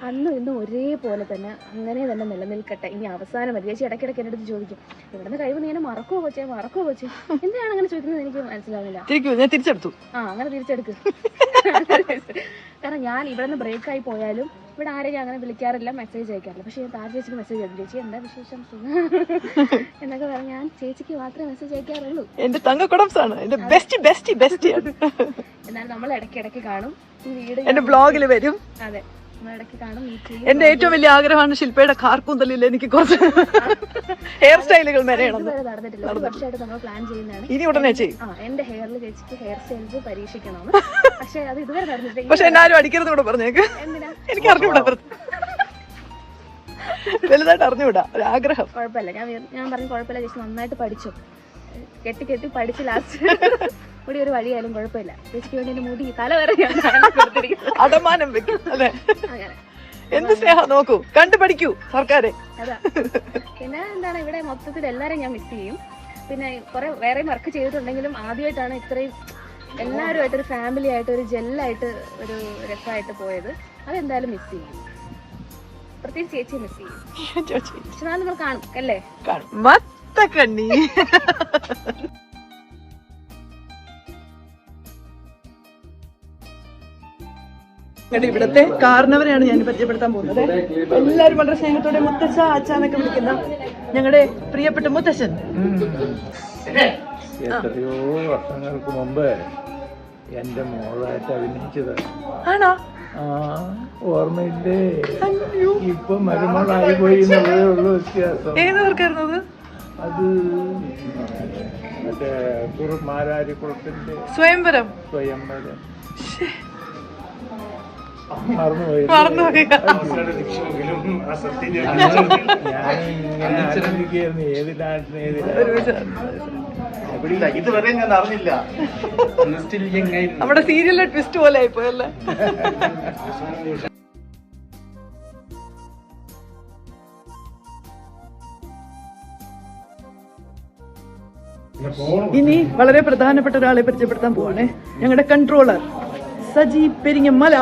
[SPEAKER 4] അന്നും ഇന്നും ഒരേപോലെ തന്നെ അങ്ങനെ തന്നെ നിലനിൽക്കട്ടെ. ഇനി അവസാനം മതി. ചേച്ചി ഇടയ്ക്കിടയ്ക്ക് എൻ്റെ അടുത്ത് ചോദിക്കും, ഇവിടുന്ന് കഴിവ് നീ എന്നെ മറക്കുമോ കൊച്ചേ. എന്തിനാണ് അങ്ങനെ ചോദിക്കുന്നത് എനിക്ക് മനസ്സിലാവില്ല.
[SPEAKER 1] ഞാൻ തിരിച്ചെടുത്തു.
[SPEAKER 4] അങ്ങനെ തിരിച്ചെടുക്ക്. കാരണം ഞാൻ ഇവിടെ നിന്ന് ബ്രേക്കായി പോയാലും ഇവിടെ ആരെയും അങ്ങനെ വിളിക്കാറില്ല, മെസ്സേജ് അയക്കാറില്ല. പക്ഷേ താര ചേച്ചിക്ക് മെസ്സേജ് അയക്കും, ചേച്ചി എന്താ വിശേഷം എന്നൊക്കെ പറഞ്ഞ് ഞാൻ ചേച്ചിക്ക് മാത്രമേ മെസ്സേജ് അയക്കാറുള്ളൂ.
[SPEAKER 1] എന്റെ തങ്കക്കുടംസാണ്, എന്റെ ബെസ്റ്റ്.
[SPEAKER 4] എന്നാൽ നമ്മൾ ഇടയ്ക്കിടയ്ക്ക് കാണും. ഈ വീട്
[SPEAKER 1] എന്റെ ബ്ലോഗിൽ വരും.
[SPEAKER 4] അതെ, ഇടയ്ക്ക് കാണും, മീറ്റ് ചെയ്യും.
[SPEAKER 1] എന്റെ ഏറ്റവും വലിയ ആഗ്രഹമാണ് ശില്പയുടെ കാർക്കൂന്തലിൽ എനിക്ക് കുറച്ച് ഹെയർ സ്റ്റൈലുകൾ മെനയണം.
[SPEAKER 4] ഇതുവരെ നടന്നിട്ടില്ല. ഒരു വർഷമായിട്ട് നമ്മൾ പ്ലാൻ ചെയ്യുന്നതാണ്.
[SPEAKER 1] ഇനി ഉടനെ ചെയ്യും.
[SPEAKER 4] എന്റെ ഹെയറിൽ ചേച്ചിക്ക് ഹെയർ സ്റ്റൈൽസ് പരീക്ഷിക്കണം. പക്ഷെ അത് ഇതുവരെ നടന്നിട്ടില്ല.
[SPEAKER 1] പക്ഷെ എന്നാലും അടിക്കരുത് കൂടെ പറഞ്ഞേക്ക്.
[SPEAKER 4] എന്തിനാ?
[SPEAKER 1] എനിക്ക് അറിഞ്ഞുകൂടാ, വലുതായിട്ട് അറിഞ്ഞുകൂടാ, ഒരു ആഗ്രഹം.
[SPEAKER 4] കുഴപ്പമില്ല, ഞാൻ പറഞ്ഞു കുഴപ്പമില്ല ചേച്ചി, നന്നായിട്ട് പഠിച്ചു, കെട്ടി പഠിച്ച് ലാസ്റ്റ് മുടി ഒരു വഴിയായാലും കുഴപ്പമില്ല. ചേച്ചിക്ക് വേണ്ടി എന്റെ മുടി തല വരെ
[SPEAKER 1] അടമാനം വെക്കും. അതെ,
[SPEAKER 4] അങ്ങനെ
[SPEAKER 1] എന്ത് സ്നേഹം നോക്കൂ, കണ്ടു പഠിക്കൂ സർക്കാരെ.
[SPEAKER 4] അതാ. പിന്നെ എന്താണ്, ഇവിടെ മൊത്തത്തിൽ എല്ലാവരും ഞാൻ മിസ് ചെയ്യും. പിന്നെ കുറെ വേറെ വർക്ക് ചെയ്തിട്ടുണ്ടെങ്കിലും ആദ്യമായിട്ടാണ് ഇത്രയും എല്ലാവരുമായിട്ടൊരു ഫാമിലി ആയിട്ട് ഒരു ജെല്ലായിട്ട് ഒരു രസമായിട്ട് പോയത്. അതെന്തായാലും മിസ് ചെയ്യും, പ്രത്യേകിച്ച് ചേച്ചിയെ മിസ് ചെയ്യും. പക്ഷെ നാളെ നമ്മൾ കാണും അല്ലേ?
[SPEAKER 1] മത്തക്കണ്ണി. ഇവിടത്തെ കാരണവരെയാണ് ഞാൻ പരിചയപ്പെടുത്താൻ പോകുന്നത്. എല്ലാവരും വളരെ സ്നേഹത്തോടെ മുത്തച്ഛ അച്ഛനൊക്കെ വിളിക്കുന്ന ഞങ്ങളുടെ പ്രിയപ്പെട്ട മുത്തച്ഛൻ.
[SPEAKER 7] എത്രയോ വർഷങ്ങൾക്ക് മുമ്പ് എന്റെ മോളായിട്ട് അഭിനയിച്ചത്.
[SPEAKER 1] ആണോ?
[SPEAKER 7] ആ, ഓർമ്മയില്ലേ? ഇപ്പൊ മരുമോളായി പോയി എന്നുള്ളതേ ഉള്ളൂ വ്യത്യാസം.
[SPEAKER 1] ഏതവർക്കായിരുന്നു അത്?
[SPEAKER 7] അത് മറ്റേ മാരാരിക്കുളത്തിന്റെ
[SPEAKER 1] സ്വയംവരം.
[SPEAKER 7] മറന്നുപോയി. ഞാനിങ്ങനെ ആലോചിക്കുകയായിരുന്നു ഏത് നാട്ടിന്
[SPEAKER 6] ഇതുവരെ ഞാൻ അറിഞ്ഞില്ല.
[SPEAKER 1] നമ്മുടെ സീരിയലിലെ ട്വിസ്റ്റ് പോലെ ആയിപ്പോയല്ലേ? ഇനി വളരെ പ്രധാനപ്പെട്ട ഒരാളെ പരിചയപ്പെടുത്താൻ പോവാണേ. ഞങ്ങളുടെ കൺട്രോളർ സജി പെരിങ്ങമല.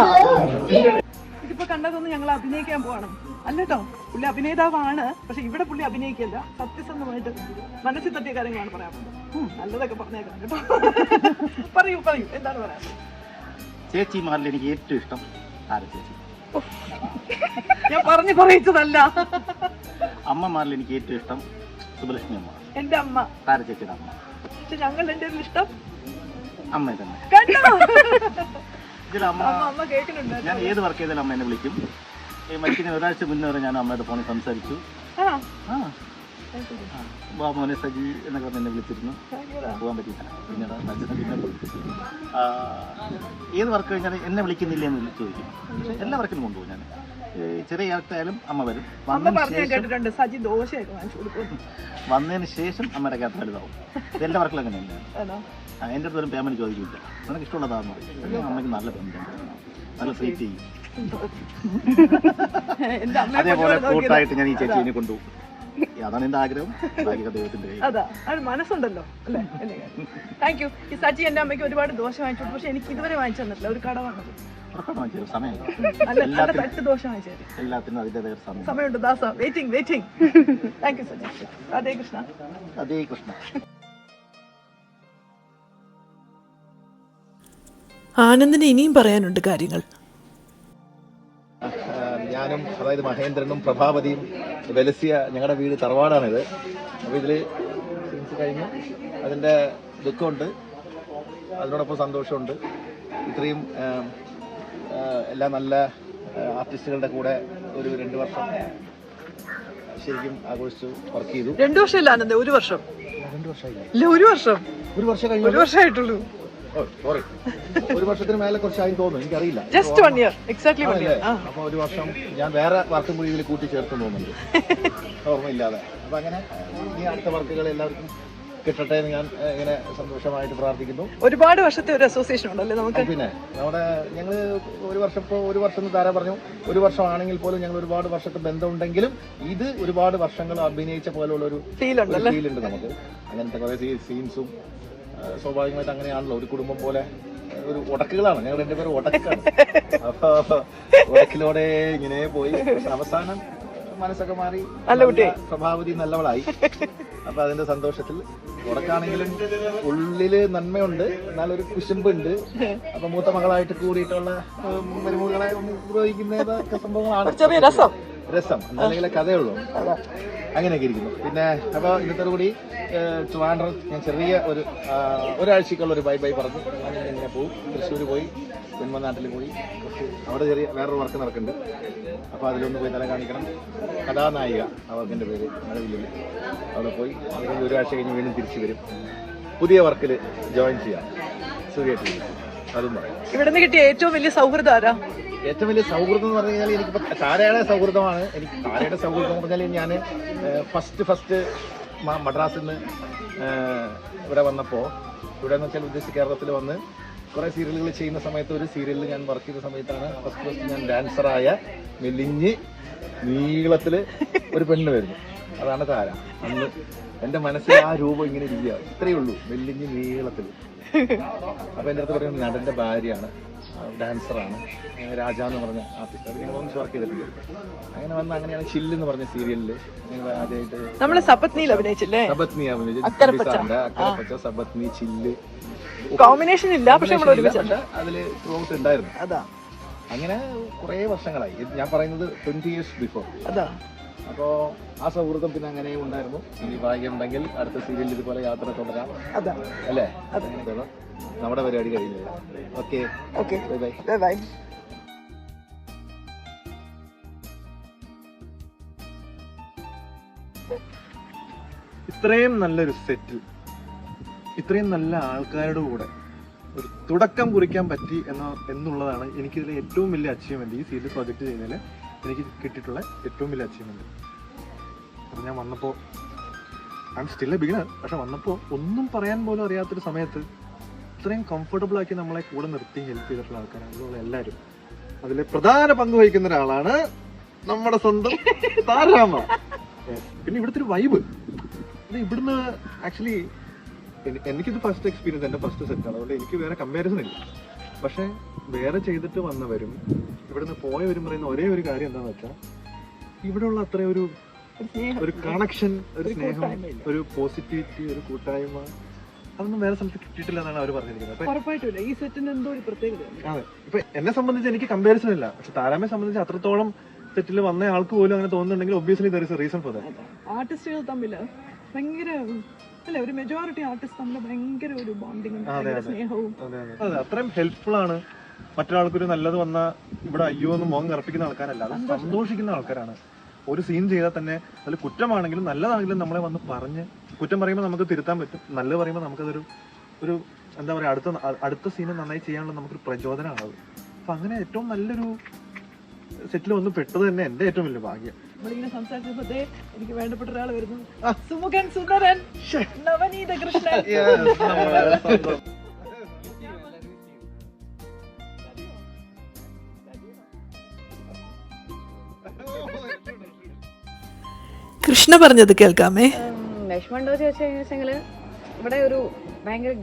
[SPEAKER 1] ഇതിപ്പോ കണ്ടതൊന്നും ഞങ്ങൾ അഭിനയിക്കാൻ പോവാണ് അല്ലട്ടോ. പുള്ളി അഭിനേതാവാണ്, പക്ഷെ ഇവിടെ പുള്ളി അഭിനയിക്കല്ല. സത്യസന്ധമായിട്ട് മനസ്സിൽ തട്ടിയ കാര്യങ്ങളാണ് പറയാൻ പോകുന്നത്. നല്ലതൊക്കെ പറഞ്ഞേക്കാം കേട്ടോ. പറയൂ എന്താണ് പറയാൻ?
[SPEAKER 8] ചേച്ചിമാരിൽ എനിക്ക് ഏറ്റവും ഇഷ്ടം താര ചേച്ചി.
[SPEAKER 1] ഞാൻ പറഞ്ഞു പറയിച്ചതല്ല.
[SPEAKER 8] അമ്മമാരിൽ എനിക്ക് ഏറ്റവും ഇഷ്ടം സുബലക്ഷ്മി അമ്മ,
[SPEAKER 1] എന്റെ അമ്മ,
[SPEAKER 8] താര ചേച്ചിയുടെ അമ്മ.
[SPEAKER 1] പക്ഷെ ഞങ്ങൾ എന്റെ ഇഷ്ടം
[SPEAKER 8] അമ്മ തന്നെ.
[SPEAKER 1] കണ്ടോ?
[SPEAKER 8] ഇതിൽ അമ്മ
[SPEAKER 1] കേൾക്കുന്നുണ്ട്.
[SPEAKER 8] ഞാൻ ഏത് വർക്ക് ചെയ്താലും അമ്മ എന്നെ വിളിക്കും. ഈ മരിക്കുന്ന ഒരാഴ്ച മുന്നേ വരെ ഞാൻ അമ്മയുടെ ഫോണിൽ സംസാരിച്ചു. മോനെ സജി എന്നൊക്കെ പറഞ്ഞ് എന്നെ വിളിച്ചിരുന്നു. പോകാൻ പറ്റിയില്ല, പിന്നെ പോയി. ഏത് വർക്ക് കഴിഞ്ഞാൽ എന്നെ വിളിക്കുന്നില്ല എന്ന് ചോദിക്കും. പക്ഷെ എല്ലാ വർക്കിനും കൊണ്ടുപോകും ഞാൻ. ചെറിയ ആൾക്കായാലും അമ്മ വരും. വന്നതിന് ശേഷം അമ്മയുടെ ക്യാത്ത് വലുതാവും. എല്ലാ വർക്കിലും അങ്ങനെയല്ല. എൻ്റെ അടുത്ത് ഒരു പേയ്മെന്റ് ചോദിക്കില്ല. നിനക്ക് ഇഷ്ടമുള്ളതാണെന്ന് പറയും. അമ്മയ്ക്ക് നല്ല പേയ്മെന്റ്, നല്ല ട്രീറ്റ് ചെയ്യും. അതേപോലെ കൂട്ടായിട്ട് ഞാൻ ഈ ചേച്ചിനെ കൊണ്ടുപോകും. അതാണ് എന്റെ ആഗ്രഹം. ദൈവത്തിന്റെ
[SPEAKER 1] മനസ്സുണ്ടല്ലോ അല്ലേ? Thank you. ഈ സജി എന്റെ അമ്മയ്ക്ക് ഒരുപാട് ദോഷം വാങ്ങിച്ചു, പക്ഷെ എനിക്ക് ഇതുവരെ വാങ്ങിച്ചു തന്നിട്ടില്ല. ഒരു കടവാണത്.
[SPEAKER 8] എല്ലാത്തിനും അതിൻ്റെതായ
[SPEAKER 1] സമയമുണ്ട്. ദാസ വെയിറ്റിംഗ്. Thank you Saji. അതേ കൃഷ്ണ. ആനന്ദിന് ഇനിയും പറയാനുണ്ട് കാര്യങ്ങൾ.
[SPEAKER 6] ഞാനും അതായത് മഹേന്ദ്രനും പ്രഭാവതിയും വെലസിയ ഞങ്ങളുടെ വീട് തറവാടാണിത്. അപ്പോൾ ഇതിൽ സീൻസ് കഴിഞ്ഞു. അതിൻ്റെ ദുഃഖമുണ്ട്, അതിനോടൊപ്പം സന്തോഷമുണ്ട്. ഇത്രയും എല്ലാ നല്ല ആർട്ടിസ്റ്റുകളുടെ കൂടെ ഒരു 2 വർഷം ശരിക്കും ആഘോഷിച്ചു വർക്ക് ചെയ്തു.
[SPEAKER 1] 2 വർഷമല്ല ആനന്ദ്, 1 വർഷം.
[SPEAKER 6] 2 വർഷമായില്ല,
[SPEAKER 1] ഇല്ല 1 വർഷം.
[SPEAKER 6] 1 വർഷം കഴിഞ്ഞു.
[SPEAKER 1] 1 വർഷമായിട്ടുള്ളൂ.
[SPEAKER 6] സോറി, 1 വർഷത്തിന് മേലെ കുറച്ചായി തോന്നുന്നു, എനിക്കറിയില്ല.
[SPEAKER 1] Just 1 year, exactly 1 year.
[SPEAKER 6] അപ്പൊ 1 വർഷം ഞാൻ വേറെ വർക്കും കൂടി ഇതിൽ കൂട്ടി ചേർത്ത് തോന്നുന്നുണ്ട്, ഓർമ്മയില്ലാതെ. അപ്പൊ അങ്ങനെ ഇനി അടുത്ത വർക്കുകൾ എല്ലാവർക്കും കിട്ടട്ടെ എന്ന് ഞാൻ ഇങ്ങനെ സന്തോഷമായിട്ട് പ്രാർത്ഥിക്കുന്നു.
[SPEAKER 1] ഒരുപാട് വർഷത്തെ ഒരു അസോസിയേഷൻ ഉണ്ടല്ലേ നമുക്ക്.
[SPEAKER 6] പിന്നെ നമ്മുടെ ഞങ്ങൾ 1 വർഷം, ഇപ്പോൾ 1 വർഷം എന്ന് താര പറഞ്ഞു, 1 വർഷമാണെങ്കിൽ പോലും ഞങ്ങൾ ഒരുപാട് വർഷത്തെ ബന്ധമുണ്ടെങ്കിലും ഇത് ഒരുപാട് വർഷങ്ങൾ അഭിനയിച്ച പോലുള്ള ഒരു ഫീൽ ഉണ്ട് നമുക്ക്. അങ്ങനത്തെ കുറെ സീൻസും സ്വാഭാവികമായിട്ട് അങ്ങനെയാണല്ലോ, ഒരു കുടുംബം പോലെ ഒരു ഉടക്കുകളാണ് ഞങ്ങൾ 2 പേരും ഉടക്കാണ്. അപ്പൊ ഉടക്കിലൂടെ ഇങ്ങനെ പോയി അവസാനം മനസ്സൊക്കെ മാറി പ്രഭാവതി നല്ലവളായി. അപ്പൊ അതിന്റെ സന്തോഷത്തിൽ ഉടക്കാണെങ്കിലും ഉള്ളില് നന്മയുണ്ട്, എന്നാലൊരു കുശുമ്പുണ്ട്. അപ്പൊ മൂത്ത മകളായിട്ട് കൂടിയിട്ടുള്ള മരുമകളെ ഉപയോഗിക്കുന്നതൊക്കെ സംഭവങ്ങളാണ്. രസം അല്ലെങ്കിൽ കഥയുള്ളൂ, അങ്ങനെയൊക്കെ ഇരിക്കുന്നു. പിന്നെ അപ്പൊ ഇന്നത്തെ കൂടി ട്രിവാൻഡ്രം ഞാൻ ചെറിയ ഒരാഴ്ചക്കുള്ള ഒരു ബൈ പറഞ്ഞു ഇങ്ങനെ പോകും. തൃശ്ശൂർ പോയി, ജന്മനാട്ടിൽ പോയി, അവിടെ ചെറിയ വേറൊരു വർക്ക് നടക്കുന്നുണ്ട്. അപ്പോൾ അതിലൊന്ന് പോയി തല കാണിക്കണം. കഥാനായിക അവർക്കെൻ്റെ പേര് മഴവില്ലിൽ, അവിടെ പോയി അതിന് 1 ആഴ്ച കഴിഞ്ഞ് വീണ്ടും തിരിച്ചു വരും. പുതിയ വർക്കിൽ ജോയിൻ ചെയ്യാം, സുഖമായിട്ട്. അതും പറയാം.
[SPEAKER 1] ഇവിടുന്ന് കിട്ടിയ ഏറ്റവും വലിയ സൗഹൃദം ആരാ?
[SPEAKER 6] ഏറ്റവും വലിയ സൗഹൃദം എന്ന് പറഞ്ഞു കഴിഞ്ഞാൽ എനിക്കിപ്പോൾ താരയുടെ സൗഹൃദമാണ്. എനിക്ക് താരയുടെ സൗഹൃദം എന്ന് പറഞ്ഞാൽ ഞാൻ ഫസ്റ്റ് മദ്രാസിൽ നിന്ന് ഇവിടെ വന്നപ്പോൾ, ഇവിടെ എന്ന് വെച്ചാൽ ഉദ്ദേശിച്ച് കേരളത്തിൽ വന്ന് കുറേ സീരിയലുകൾ ചെയ്യുന്ന സമയത്ത് ഒരു സീരിയലിൽ ഞാൻ വർക്ക് ചെയ്ത സമയത്താണ് ഫസ്റ്റ് ഞാൻ ഡാൻസറായ മെലിഞ്ഞ് നീളത്തിൽ ഒരു പെണ്ണ് വരുന്നു. അതാണ് താര. അന്ന് എൻ്റെ മനസ്സിൽ ആ രൂപം ഇങ്ങനെ ഇരിക്കുക, ഇത്രയേ ഉള്ളൂ, മെലിഞ്ഞ് നീളത്തിൽ. അപ്പോൾ എൻ്റെ അടുത്ത് പറയുന്നത് നടൻ്റെ ഭാര്യയാണ്, ഡാൻസറാണ്, രാജ എന്ന് പറഞ്ഞ ആർട്ടിസ്റ്റ്. അത് ഞങ്ങൾ ഒന്നിച്ച് വർക്ക് ചെയ്തിട്ടുണ്ട്. അങ്ങനെ വന്ന് അങ്ങനെയാണ് ചില്ല് എന്ന് പറഞ്ഞ സീരിയലിൽ ഞങ്ങൾ ആദ്യമായിട്ട്
[SPEAKER 1] നമ്മള് സപത്നിയിൽ അഭിനയിച്ചില്ലേ?
[SPEAKER 6] സപത്നി അക്കരപ്പച്ച, സപത്നി, ചില്ല്
[SPEAKER 1] കോമ്പിനേഷൻ ഇല്ല, പക്ഷെ
[SPEAKER 6] അതില് ത്രൂഔട്ട് ഉണ്ടായിരുന്നു. അതാ അങ്ങനെ കുറെ വർഷങ്ങളായി. ഞാൻ പറയുന്നത് 20 years ബിഫോർ. അതാ. അപ്പോ ആ സൗഹൃദം പിന്നെ അങ്ങനെ ഉണ്ടായിരുന്നു. ഇനി ഭാഗ്യം ഉണ്ടെങ്കിൽ അടുത്ത സീരിയലിൽ ഇതുപോലെ യാത്ര തുടരാം. അതാ അല്ലേ? നമ്മുടെ പരിപാടി കഴിയില്ല. Okay, bye bye.
[SPEAKER 9] ഇത്രയും നല്ലൊരു സെറ്റിൽ ഇത്രയും നല്ല ആൾക്കാരുടെ കൂടെ ഒരു തുടക്കം കുറിക്കാൻ പറ്റി എന്നുള്ളതാണ് എനിക്കിതിലെ ഏറ്റവും വലിയ അച്ചീവ്മെന്റ്. ഈ സീരിയൽ പ്രൊജക്ട് ചെയ്യുന്നതിൽ എനിക്ക് കിട്ടിയിട്ടുള്ള ഏറ്റവും വലിയ അച്ചീവ്മെന്റ്. അപ്പം ഞാൻ വന്നപ്പോൾ I am still A beginner, പക്ഷെ വന്നപ്പോൾ ഒന്നും പറയാൻ പോലും അറിയാത്തൊരു സമയത്ത് ഇത്രയും കംഫർട്ടബിൾ ആക്കി നമ്മളെ കൂടെ നിർത്തി ഹെൽപ്പ് ചെയ്തിട്ടുള്ള ആൾക്കാരാണ് അതുപോലെ എല്ലാവരും. അതിൽ പ്രധാന പങ്ക് വഹിക്കുന്ന ഒരാളാണ് നമ്മുടെ സ്വന്തം താരാമ. പിന്നെ ഇവിടുത്തെ ഒരു വൈബ്, ഇവിടുന്ന് ആക്ച്വലി എനിക്കിത് ഫസ്റ്റ് എക്സ്പീരിയൻസ്, എൻ്റെ ഫസ്റ്റ് സെറ്റാണ്. അതുകൊണ്ട് എനിക്ക് വേറെ കമ്പാരിസൺ ഇല്ല. പക്ഷെ വേറെ ചെയ്തിട്ട് വന്നവരും ഇവിടുന്ന് പോയവരും പറയുന്ന ഒരേ ഒരു കാര്യം എന്താണെന്ന് വെച്ചാൽ ഇവിടെയുള്ള അത്ര ഒരു കണക്ഷൻ, ഒരു സ്നേഹം, ഒരു പോസിറ്റിവിറ്റി, ഒരു കൂട്ടായ്മ അതൊന്നും വേറെ സ്ഥലത്ത് കിട്ടിയിട്ടില്ല എന്നാണ് അവർ പറഞ്ഞിരിക്കുന്നത്.
[SPEAKER 1] ഈ സെറ്റിന് എന്തോ ഒരു പ്രത്യേകത.
[SPEAKER 9] അതെ, ഇപ്പൊ എന്നെ സംബന്ധിച്ച് എനിക്ക് കമ്പാരിസൺ ഇല്ല, പക്ഷെ താരാമയെ സംബന്ധിച്ച് അത്രത്തോളം സെറ്റിൽ വന്ന ആൾക്ക് പോലും അങ്ങനെ തോന്നുന്നുണ്ടെങ്കിൽ obviously there is A reason for that.
[SPEAKER 1] ആർട്ടിസ്റ്റുകൾ തമ്മിൽ ഭയങ്കര അല്ലെ, ഒരു മെജോറിറ്റി ആർട്ടിസ്റ്റ് തമ്മിൽ ഭയങ്കര ഒരു ബോണ്ടിങ്ങും സ്നേഹവും.
[SPEAKER 9] അതെ, അത്രയും ഹെൽപ്ഫുൾ ആണ്. മറ്റൊരാൾക്കൊരു നല്ലത് വന്നാൽ ഇവിടെ അയ്യോ എന്ന് മുഖം കറപ്പിക്കുന്ന ആൾക്കാരല്ല, അത് സന്തോഷിക്കുന്ന ആൾക്കാരാണ്. ഒരു സീൻ ചെയ്താൽ തന്നെ അതിൽ കുറ്റമാണെങ്കിലും നല്ലതാണെങ്കിലും നമ്മളെ വന്ന് പറഞ്ഞ്, കുറ്റം പറയുമ്പോൾ നമുക്ക് തിരുത്താൻ പറ്റും, നല്ലത് പറയുമ്പോൾ നമുക്കതൊരു എന്താ പറയുക, അടുത്ത സീന് നന്നായി ചെയ്യാനുള്ള നമുക്കൊരു പ്രചോദനമാണ് അത്. അപ്പം അങ്ങനെ ഏറ്റവും നല്ലൊരു സെറ്റിൽ വന്ന് പെട്ടത് തന്നെ എൻ്റെ ഏറ്റവും വലിയ ഭാഗ്യം.
[SPEAKER 1] നമ്മളിങ്ങനെ സംസാരിച്ചപ്പോഴത്തേ എനിക്ക് വേണ്ടപ്പെട്ട ഒരാൾ വരുന്നു, സുമുഖൻ സുന്ദരൻ നവനീത കൃഷ്ണൻ. കൃഷ്ണ പറഞ്ഞത് കേൾക്കാമേ.
[SPEAKER 5] വിഷമമുണ്ടോ ചോദിച്ചു കഴിഞ്ഞാൽ ഇവിടെ ഒരു ഭയങ്കര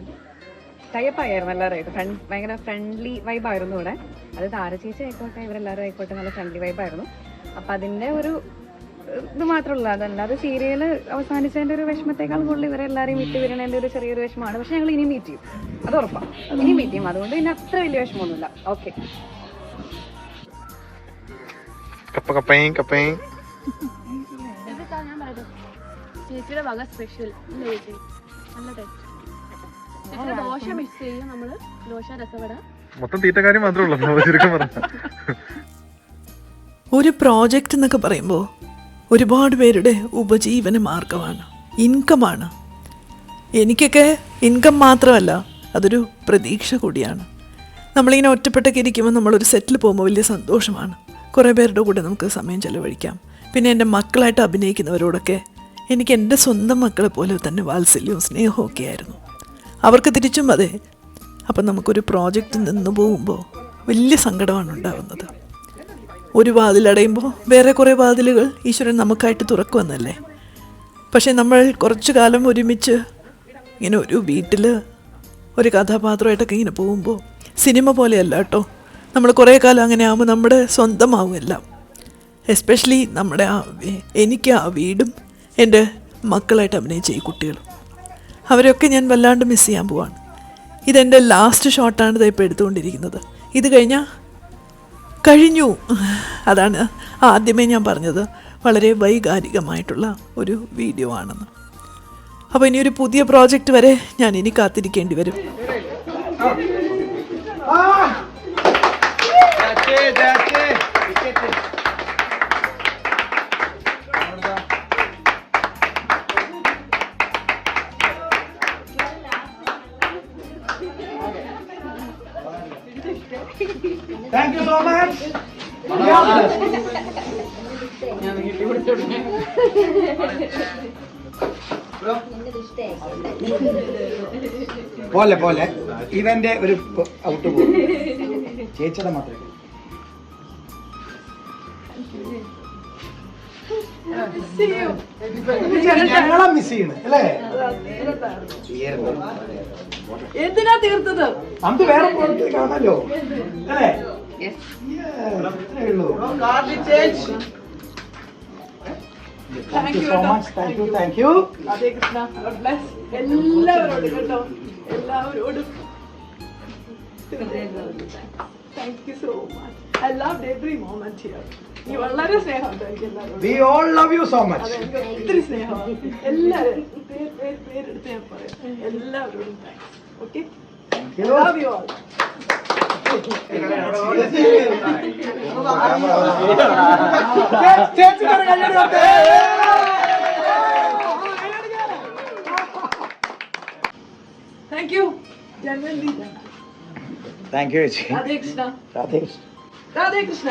[SPEAKER 5] ടൈപ്പായിരുന്നു എല്ലാവരുമായിട്ട്, ഭയങ്കര ഫ്രണ്ട്ലി വൈബായിരുന്നു ഇവിടെ. അത് താര ചേച്ചി ആയിക്കോട്ടെ ഇവരെല്ലാവരും ആയിക്കോട്ടെ നല്ല ഫ്രണ്ട്ലി വൈബായിരുന്നു. അപ്പം അതിൻ്റെ ഒരു ഇത് മാത്രമല്ല, അതല്ലാതെ സീരിയൽ അവസാനിച്ചതിൻ്റെ ഒരു വിഷമത്തേക്കാൾ കൂടുതൽ ഇവരെല്ലാവരെയും വിട്ട് വരണതിൻ്റെ ഒരു ചെറിയൊരു വിഷമമാണ്. പക്ഷെ ഞങ്ങൾ ഇനി മീറ്റ് ചെയ്യും, അത് ഉറപ്പാണ്, ഇനി മീറ്റ് ചെയ്യും. അതുകൊണ്ട് പിന്നെ അത്ര വലിയ വിഷമമൊന്നുമില്ല. ഓക്കെ.
[SPEAKER 4] ചേച്ചിയുടെ വക സ്പെഷ്യൽ ചേച്ചി നല്ല ടേസ്റ്റ്. ചേച്ചിയുടെ ദോശ മിക്സ് ചെയ്യും നമ്മൾ, ദോശ രസവട
[SPEAKER 9] മൊത്തം തീറ്റക്കാരി മാത്രമേ ഉള്ളൂ ചുരുക്കം പറഞ്ഞ.
[SPEAKER 1] ഒരു പ്രോജക്റ്റ് എന്നൊക്കെ പറയുമ്പോൾ ഒരുപാട് പേരുടെ ഉപജീവന മാർഗമാണ്, ഇൻകമാണ്. എനിക്കൊക്കെ ഇൻകം മാത്രമല്ല, അതൊരു പ്രതീക്ഷ കൂടിയാണ്. നമ്മളിങ്ങനെ ഒറ്റപ്പെട്ടൊക്കെ ഇരിക്കുമ്പോൾ നമ്മളൊരു സെറ്റിൽ പോകുമ്പോൾ വലിയ സന്തോഷമാണ്. കുറേ പേരുടെ കൂടെ നമുക്ക് സമയം ചെലവഴിക്കാം. പിന്നെ എൻ്റെ മക്കളായിട്ട് അഭിനയിക്കുന്നവരോടൊക്കെ എനിക്ക് എൻ്റെ സ്വന്തം മക്കളെ പോലെ തന്നെ വാത്സല്യവും സ്നേഹവും ഒക്കെ ആയിരുന്നു. അവർക്ക് തിരിച്ചും അതെ. അപ്പം നമുക്കൊരു പ്രോജക്റ്റ് നിന്ന് പോകുമ്പോൾ വലിയ സങ്കടമാണ് ഉണ്ടാകുന്നത്. ഒരു വാതിലടയുമ്പോൾ വേറെ കുറേ വാതിലുകൾ ഈശ്വരൻ നമുക്കായിട്ട് തുറക്കുമെന്നല്ലേ. പക്ഷേ നമ്മൾ കുറച്ചു കാലം ഒരുമിച്ച് ഇങ്ങനെ ഒരു വീട്ടിൽ ഒരു കഥാപാത്രമായിട്ടൊക്കെ ഇങ്ങനെ പോകുമ്പോൾ സിനിമ പോലെയല്ല കേട്ടോ. നമ്മൾ കുറേ കാലം അങ്ങനെ ആകുമ്പോൾ നമ്മുടെ സ്വന്തമാവും എല്ലാം. എസ്പെഷ്യലി നമ്മുടെ എനിക്ക് ആ വീടും എൻ്റെ മക്കളായിട്ട് അഭിനയിച്ച ഈ കുട്ടികളും, അവരെയൊക്കെ ഞാൻ വല്ലാണ്ട് മിസ് ചെയ്യാൻ പോവാണ്. ഇതെൻ്റെ ലാസ്റ്റ് ഷോട്ടാണ് ഇത് ഇപ്പോൾ എടുത്തുകൊണ്ടിരിക്കുന്നത്. ഇത് കഴിഞ്ഞു. അതാണ് ആദ്യമേ ഞാൻ പറഞ്ഞത്, വളരെ വൈകാരികമായിട്ടുള്ള ഒരു വീഡിയോ ആണെന്ന്. അപ്പോൾ ഇനിയൊരു പുതിയ പ്രോജക്റ്റ് വരെ ഞാൻ ഇനി കാത്തിരിക്കേണ്ടി വരും.
[SPEAKER 3] Thank you so much. പോലെ പോലെ ഇവന്റെ ഒരു ഔട്ട് പോകും ചേച്ചിയുടെ മാത്രമേ. ഞങ്ങളെ മിസ് ചെയ്യണ അല്ലേ?
[SPEAKER 1] എന്തിനാ തീർത്തത്?
[SPEAKER 3] നമുക്ക് വേറെ പ്രോജക്റ്റ് കാണാമല്ലോ അല്ലേ? Thank you so much. Thank you.
[SPEAKER 1] എല്ലാവരോടും കേട്ടോ, എല്ലാവരോടും thank you so much. I love every moment here. നീ വളരെ സ്നേഹമുണ്ട് എനിക്ക് എല്ലാവരോടും.
[SPEAKER 3] We all love you so much.
[SPEAKER 1] ഒത്തിരി സ്നേഹമാണ്. എല്ലാവരും പേരെടുത്ത് ഞാൻ പറയാം. എല്ലാവരോടും thanks. Okay, love you all. Thank you.
[SPEAKER 3] Thank you ചേച്ചി.
[SPEAKER 1] രാധേ കൃഷ്ണ.
[SPEAKER 3] രാധേ കൃഷ്ണ.
[SPEAKER 1] രാധേ കൃഷ്ണ.